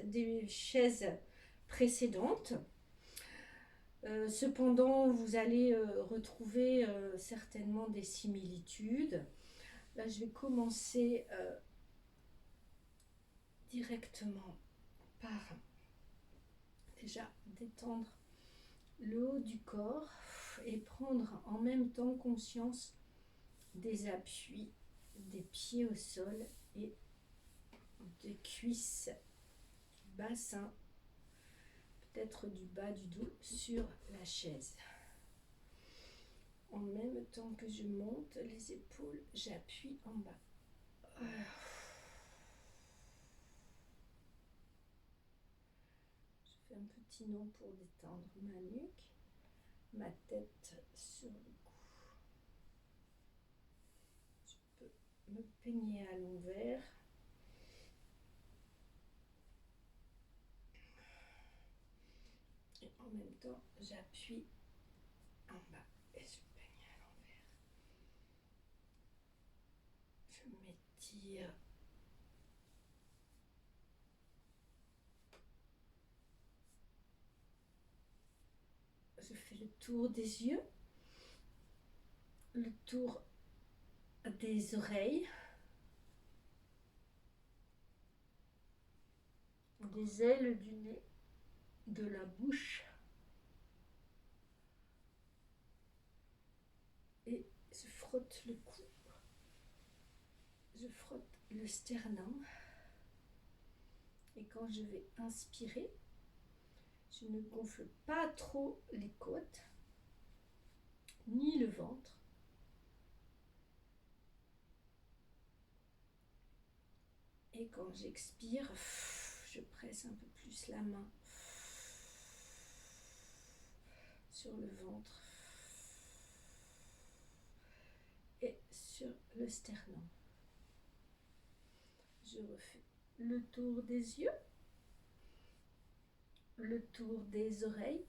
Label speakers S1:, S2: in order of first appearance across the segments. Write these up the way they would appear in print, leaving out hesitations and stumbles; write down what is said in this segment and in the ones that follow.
S1: des chaises précédentes. Cependant, vous allez retrouver certainement des similitudes. Là, je vais commencer directement par déjà détendre le haut du corps et prendre en même temps conscience des appuis des pieds au sol et des cuisses, du bassin, peut-être du bas du dos sur la chaise. En même temps que je monte les épaules, j'appuie en bas. Je fais un petit nœud pour détendre ma nuque, ma tête sur le cou. Je peux me peigner à l'envers. Et en même temps, j'appuie en bas et je peigne à l'envers. Je m'étire. Je fais le tour des yeux, le tour des oreilles, des ailes du nez, de la bouche. Et je frotte le cou. Je frotte le sternum. Et quand je vais inspirer, je ne gonfle pas trop les côtes, ni le ventre. Et quand j'expire, je presse un peu plus la main sur le ventre et sur le sternum. Je refais le tour des yeux, le tour des oreilles,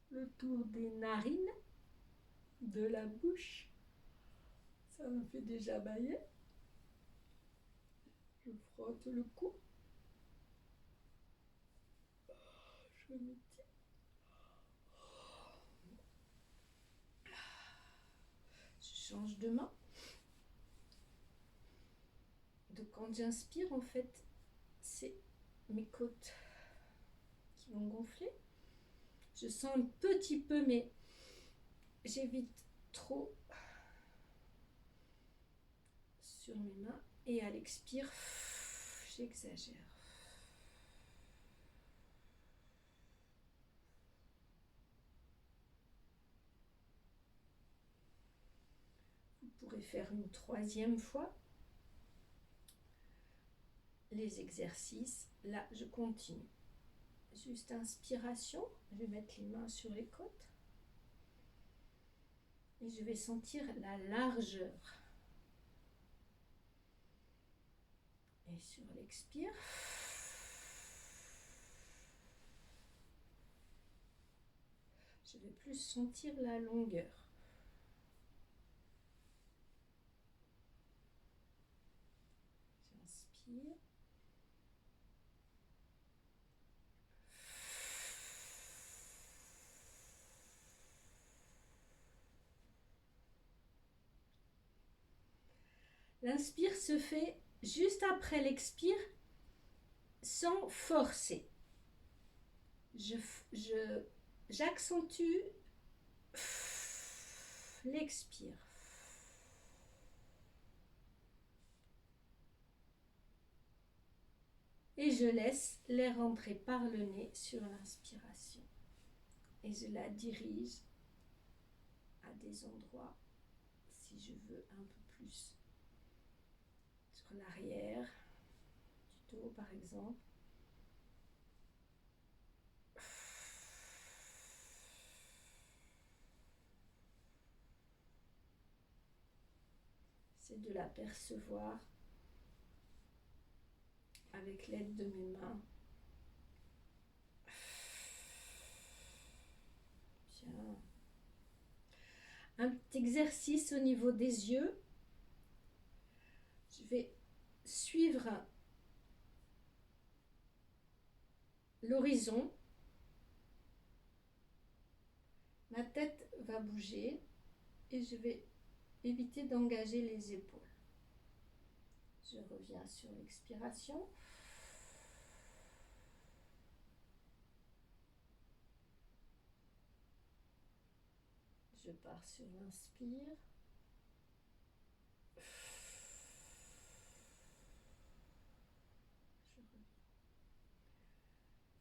S1: le tour des narines, de la bouche. Ça me fait déjà bailler. Je frotte le cou. Je m'étire. Je change de main. Donc quand j'inspire, en fait, c'est mes côtes qui vont gonfler. Je sens un petit peu, mais j'évite trop sur mes mains. Et à l'expire, j'exagère. Vous pourrez faire une troisième fois les exercices. Là, je continue. Juste inspiration. Je vais mettre les mains sur les côtes. Et je vais sentir la largeur. Et sur l'expire, je vais plus sentir la longueur. J'inspire. L'inspire se fait juste après l'expire, sans forcer. J'accentue l'expire. Et je laisse l'air entrer par le nez sur l'inspiration. Et je la dirige à des endroits, si je veux, un peu plus sur l'arrière du dos, par exemple. C'est de l'apercevoir avec l'aide de mes mains. Bien. Un petit exercice au niveau des yeux. Je vais suivre l'horizon. Ma tête va bouger et je vais éviter d'engager les épaules. Je reviens sur l'expiration. Je pars sur l'inspire.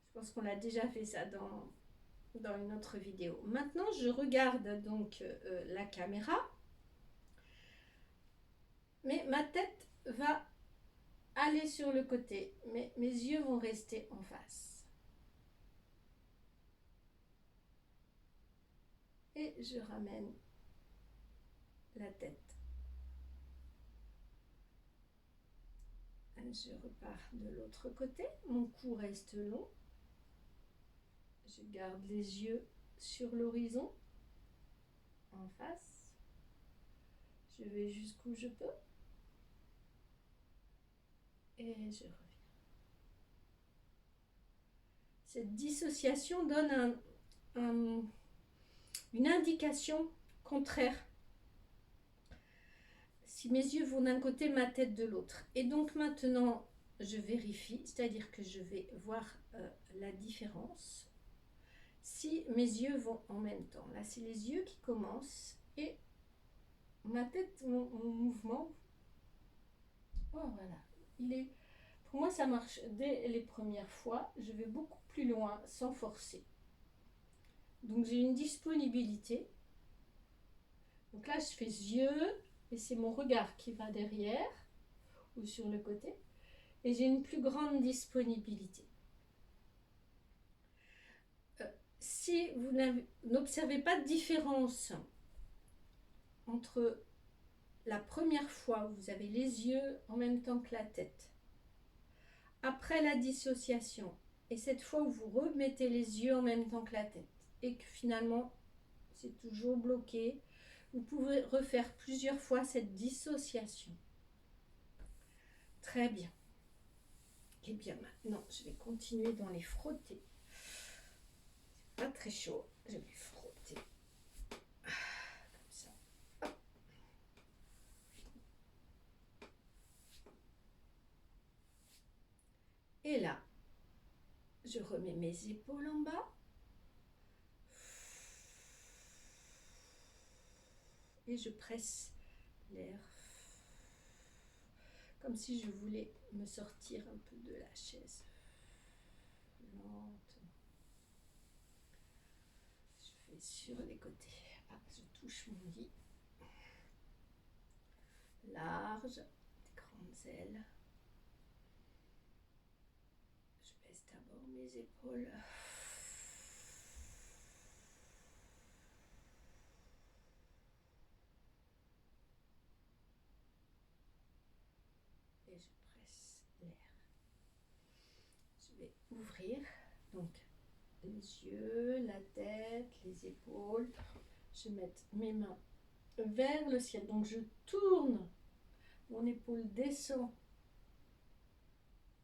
S1: Je pense qu'on a déjà fait ça dans une autre vidéo. Maintenant, je regarde donc la caméra, mais ma tête va aller sur le côté, mais mes yeux vont rester en face. Et je ramène la tête. Je repars de l'autre côté, mon cou reste long. Je garde les yeux sur l'horizon, en face. Je vais jusqu'où je peux. Et je reviens. Cette dissociation donne une indication contraire. Si mes yeux vont d'un côté, ma tête de l'autre. Et donc maintenant, je vérifie, c'est-à-dire que je vais voir la différence. Si mes yeux vont en même temps. Là, c'est les yeux qui commencent et ma tête, mon mouvement. Oh, voilà. Pour moi, ça marche dès les premières fois. Je vais beaucoup plus loin sans forcer. Donc, j'ai une disponibilité. Donc là, je fais yeux et c'est mon regard qui va derrière ou sur le côté. Et j'ai une plus grande disponibilité. Si vous n'observez pas de différence entre la première fois où vous avez les yeux en même temps que la tête, après la dissociation, et cette fois où vous remettez les yeux en même temps que la tête, et que finalement c'est toujours bloqué, vous pouvez refaire plusieurs fois cette dissociation. Très bien. Et bien maintenant, je vais continuer dans les frotter. C'est pas très chaud, je vais frotter. Comme ça. Hop. Et là, je remets mes épaules en bas. Et je presse l'air. Comme si je voulais me sortir un peu de la chaise. Lentement. Je fais sur les côtés. Ah, je touche mon lit. Large, des grandes ailes. Je baisse d'abord mes épaules. Et je presse l'air. Je vais ouvrir donc les yeux, la tête, les épaules. Je vais mettre mes mains vers le ciel. Donc je tourne, mon épaule descend.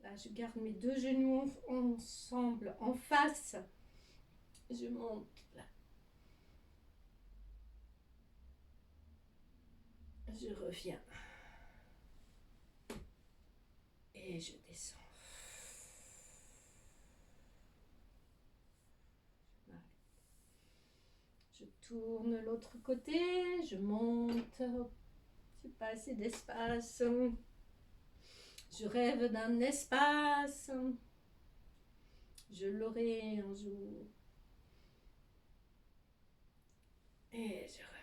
S1: Là, je garde mes deux genoux ensemble, en face. Je monte là. Je reviens. Et je descends. Je tourne l'autre côté, je monte. J'ai pas assez d'espace. Je rêve d'un espace. Je l'aurai un jour. Et je reviens.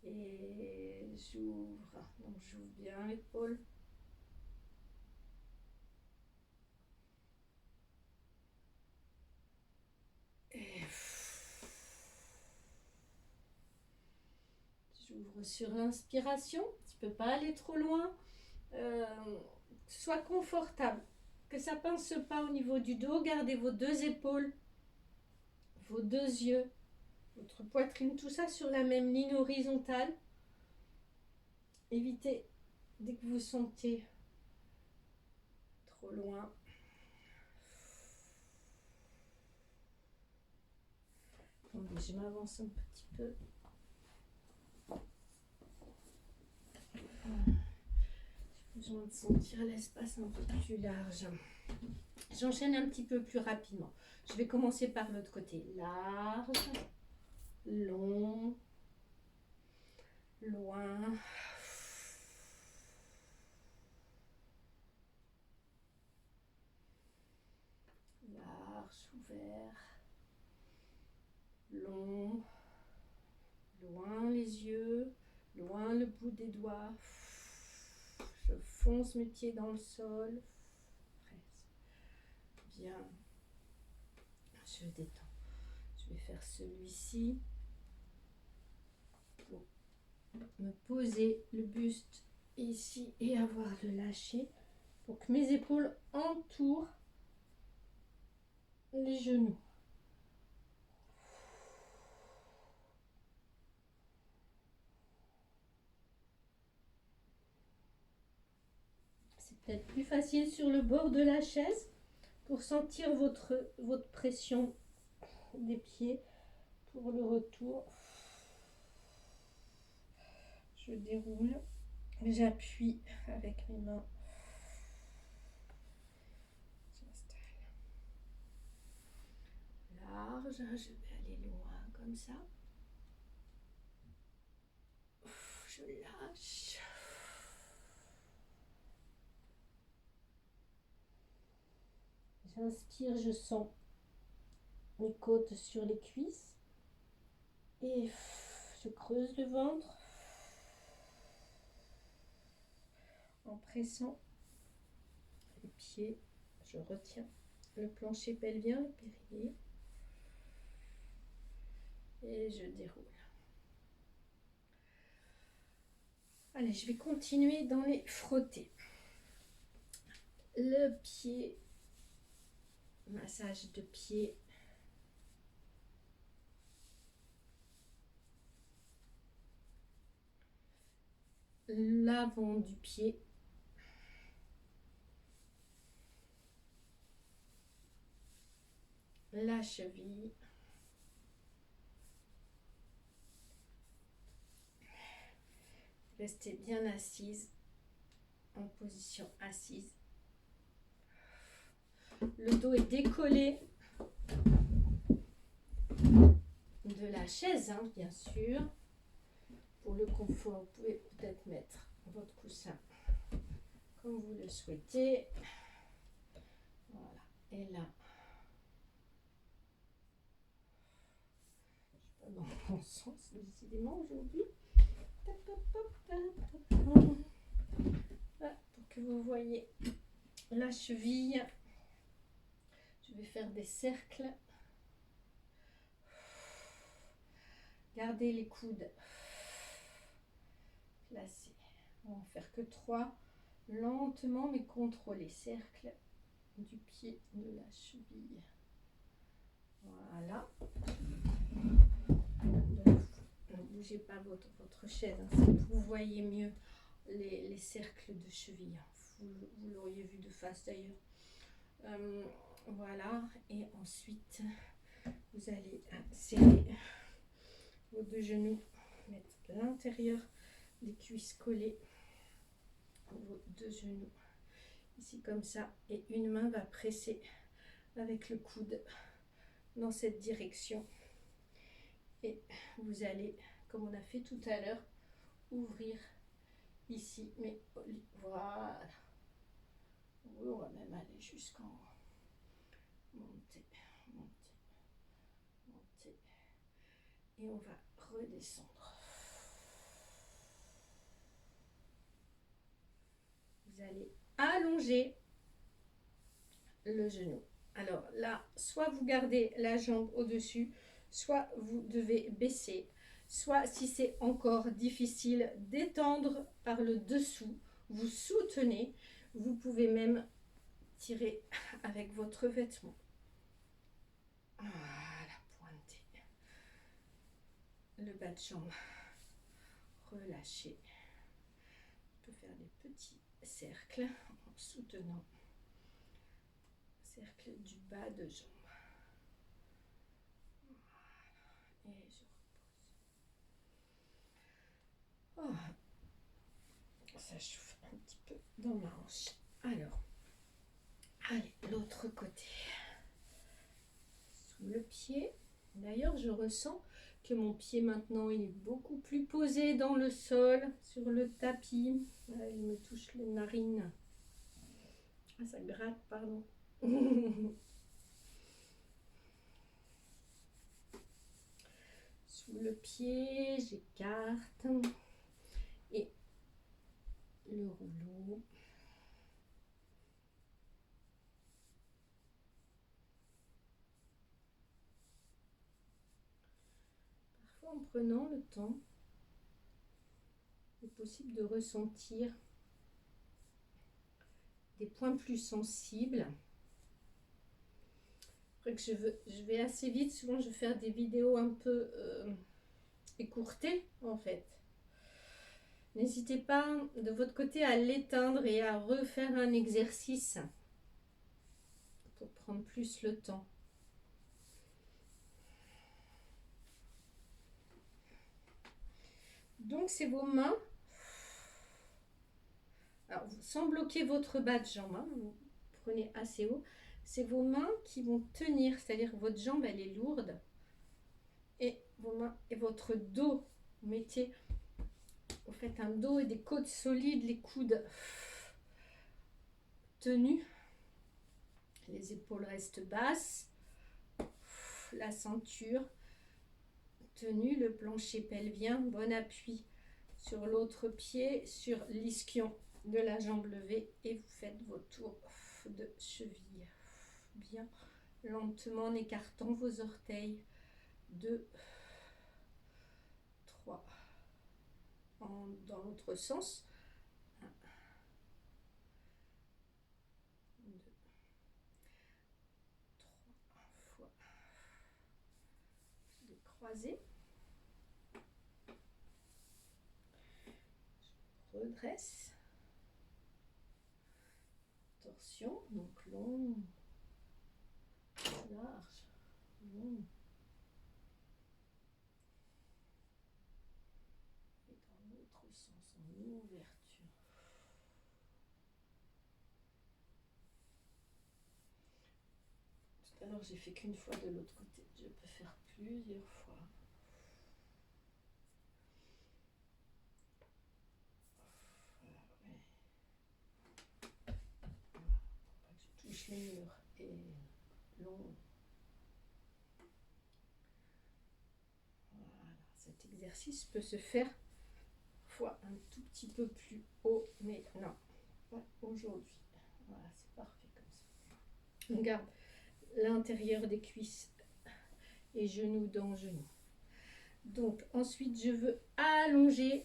S1: Et j'ouvre. Donc j'ouvre bien l'épaule. Et j'ouvre sur l'inspiration. Tu peux pas aller trop loin. Sois confortable. Que ça pince pas au niveau du dos. Gardez vos deux épaules, vos deux yeux, votre poitrine, tout ça sur la même ligne horizontale. Évitez Dès que vous sentez trop loin, attendez, je m'avance un petit peu. J'ai besoin de sentir l'espace un peu plus large. J'enchaîne un petit peu plus rapidement. Je vais commencer par l'autre côté. Large, long, loin. Large, ouvert, long, loin les yeux, loin le bout des doigts. Je fonce mes pieds dans le sol. Bien. Je détends. Je vais faire celui-ci pour me poser le buste ici et avoir le lâcher pour que mes épaules entourent les genoux. C'est peut-être plus facile sur le bord de la chaise pour sentir votre pression des pieds pour le retour. Je déroule, j'appuie avec mes mains. J'installe. Large, je vais aller loin comme ça. Je lâche. J'inspire, je sens mes côtes sur les cuisses et je creuse le ventre en pressant les pieds. Je retiens le plancher pelvien, le périnée et je déroule. Allez, je vais continuer dans les frottés. Le pied, massage de pied. L'avant du pied. La cheville. Restez bien assise, en position assise. Le dos est décollé de la chaise, hein, bien sûr. Pour le confort, vous pouvez peut-être mettre votre coussin comme vous le souhaitez. Voilà. Et là, je ne sais pas dans le bon sens, décidément aujourd'hui. Voilà, pour que vous voyez la cheville. Je vais faire des cercles. Gardez les coudes placés. On va en faire que 3. Lentement mais contrôlés. Cercle du pied de la cheville. Voilà. Donc, ne bougez pas votre chaise. Hein, c'est pour que vous voyez mieux les cercles de cheville. Vous l'auriez vu de face d'ailleurs. Voilà. Et ensuite, vous allez serrer vos 2 genoux. Mettre l'intérieur des cuisses collées. Vos 2 genoux. Ici comme ça. Et une main va presser avec le coude dans cette direction. Et vous allez, comme on a fait tout à l'heure, ouvrir ici, mais voilà. On va même aller jusqu'en haut. Monter, monter, monter. Et on va redescendre. Vous allez allonger le genou. Alors là, soit vous gardez la jambe au-dessus, soit vous devez baisser, soit si c'est encore difficile, d'étendre par le dessous, vous soutenez, vous pouvez même tirer avec votre vêtement. Voilà, pointez le bas de jambe, relâchez, peux faire des petits cercles en soutenant le cercle du bas de jambe. Et je repose. Oh, ça chauffe un petit peu dans ma hanche. Alors, allez, l'autre côté. Sous le pied. D'ailleurs, je ressens que mon pied maintenant, il est beaucoup plus posé dans le sol, sur le tapis. Là, il me touche les narines. Ah, ça gratte, pardon. Sous le pied, j'écarte. Et le rouleau. Parfois, en prenant le temps, il est possible de ressentir des points plus sensibles. Après que je vais assez vite, souvent je vais faire des vidéos un peu écourtées en fait. N'hésitez pas de votre côté à l'éteindre et à refaire un exercice pour prendre plus le temps. Donc c'est vos mains. Alors, sans bloquer votre bas de jambe, hein, vous prenez assez haut. C'est vos mains qui vont tenir, c'est-à-dire que votre jambe elle est lourde et vos mains et votre dos. Vous faites un dos et des côtes solides, les coudes tenus, les épaules restent basses, la ceinture tenue, le plancher pelvien, bon appui sur l'autre pied, sur l'ischion de la jambe levée et vous faites vos tours de cheville bien lentement en écartant vos orteils. 2, 3, dans l'autre sens. 1, 2, 3 fois. Les croisés. Je redresse. Torsion, donc long, large, long. Et dans l'autre sens, en ouverture. Tout à l'heure, j'ai fait qu'une fois de l'autre côté. Je peux faire plusieurs fois. Voilà, ouais. Voilà, pour pas que je touche les murs. Et long. Voilà, cet exercice peut se faire fois un tout petit peu plus haut, mais non, pas aujourd'hui. Voilà, c'est parfait comme ça. On garde l'intérieur des cuisses et genoux dans genoux. Donc ensuite, je veux allonger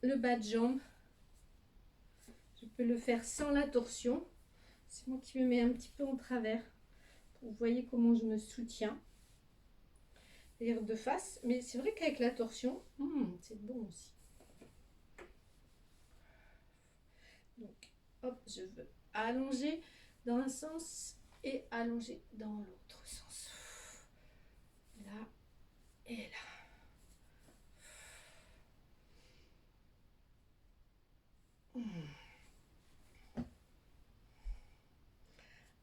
S1: le bas de jambe. Je peux le faire sans la torsion. C'est moi qui me mets un petit peu en travers. Vous voyez comment je me soutiens. C'est-à-dire de face. Mais c'est vrai qu'avec la torsion, c'est bon aussi. Donc, hop, je veux allonger dans un sens et allonger dans l'autre sens. Là et là.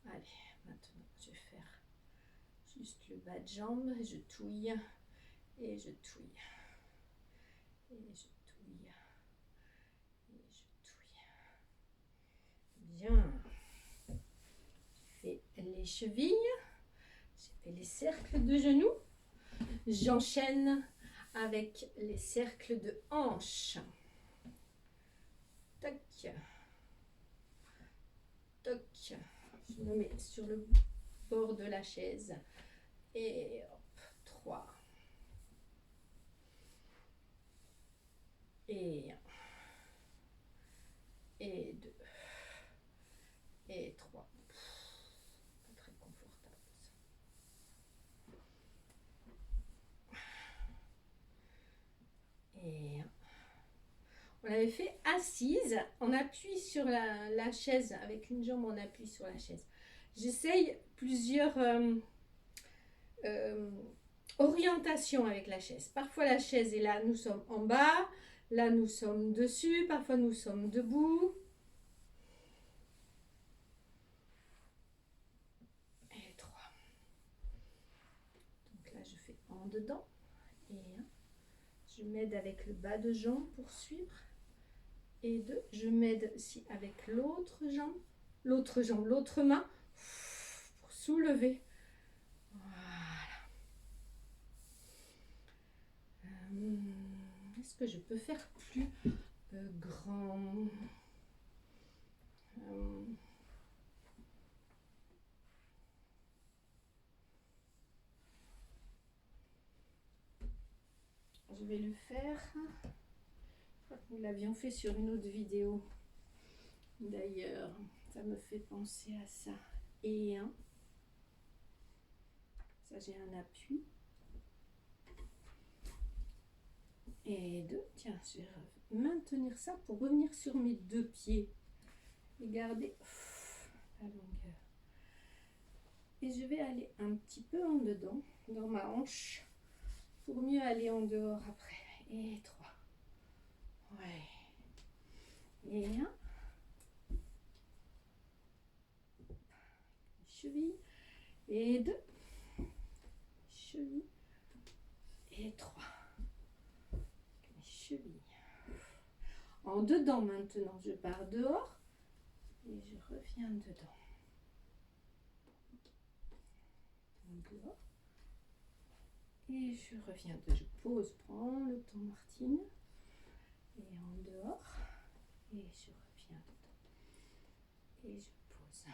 S1: Allez, maintenant je vais faire juste le bas de jambe, je touille et je touille et je touille et je touille. Bien. J'ai fait les chevilles, j'ai fait les cercles de genoux. J'enchaîne avec les cercles de hanches. Tac, toc. Je me mets sur le bord de la chaise. Et hop, 3. Et 1. Et 2. Et 3. Pas très confortable ça. Et 1. On l'avait fait assise, on appuie sur la chaise, avec une jambe on appuie sur la chaise. J'essaye plusieurs orientations avec la chaise. Parfois la chaise est là, nous sommes en bas, là nous sommes dessus, parfois nous sommes debout. Et 3. Donc là je fais en dedans. Et 1. Je m'aide avec le bas de jambe pour suivre. Et 2. Je m'aide aussi avec l'autre jambe, l'autre main pour soulever. Voilà. Est-ce que je peux faire plus grand? Je vais le faire. Je crois que nous l'avions fait sur une autre vidéo. D'ailleurs, ça me fait penser à ça. Et 1. Ça, j'ai un appui. Et 2. Tiens, je vais maintenir ça pour revenir sur mes 2 pieds. Et garder la longueur. Et je vais aller un petit peu en dedans, dans ma hanche, pour mieux aller en dehors après. Et 3. Ouais. Et 1. Cheville. Et 2. Cheville. Et 3. Cheville. En dedans maintenant, je pars dehors et je reviens dedans. Dehors. Et je reviens dedans. Je pose, prends le temps Martine. Et en dehors. Et je reviens dedans. Et je pose.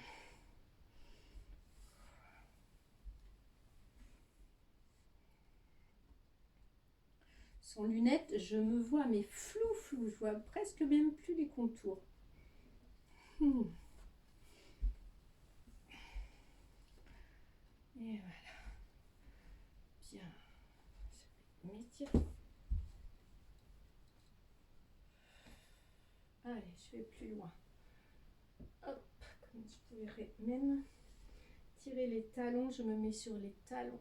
S1: Sans lunettes, je me vois mais flou, je vois presque même plus les contours. Et voilà. Bien. Je vais m'étirer. Allez, je vais plus loin. Hop, comme je pourrais même tirer les talons, je me mets sur les talons.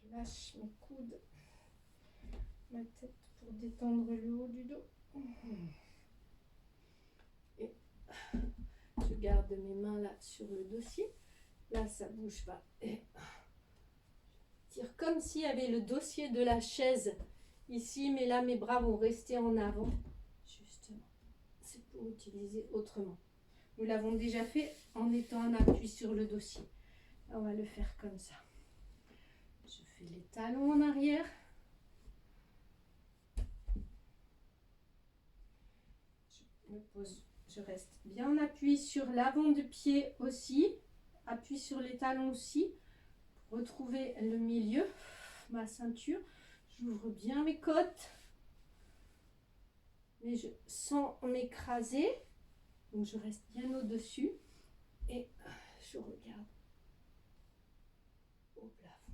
S1: Je lâche mes coudes, ma tête pour détendre le haut du dos. Et je garde mes mains là sur le dossier. Là, ça bouge pas. Et je tire comme s'il y avait le dossier de la chaise ici, mais là, mes bras vont rester en avant. Justement, c'est pour utiliser autrement. Nous l'avons déjà fait en étant en appui sur le dossier. On va le faire comme ça. Je fais les talons en arrière. Je me pose, je reste bien appuyé sur l'avant du pied aussi. Appuie sur les talons aussi. Pour retrouver le milieu, ma ceinture. J'ouvre bien mes côtes. Mais je sens m'écraser. Donc je reste bien au-dessus. Et je regarde au plafond.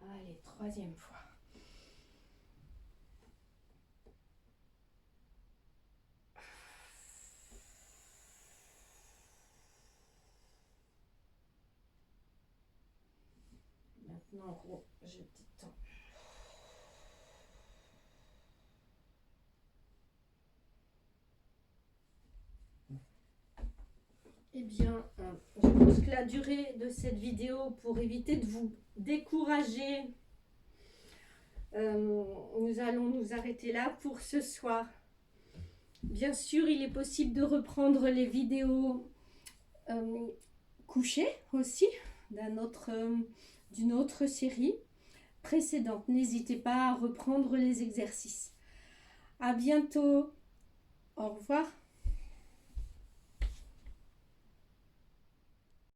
S1: Allez, 3e fois. Maintenant, je détends. Eh bien, je pense que la durée de cette vidéo, pour éviter de vous décourager, nous allons nous arrêter là pour ce soir. Bien sûr, il est possible de reprendre les vidéos couchées aussi d'une autre série précédente. N'hésitez pas à reprendre les exercices. À bientôt. Au revoir.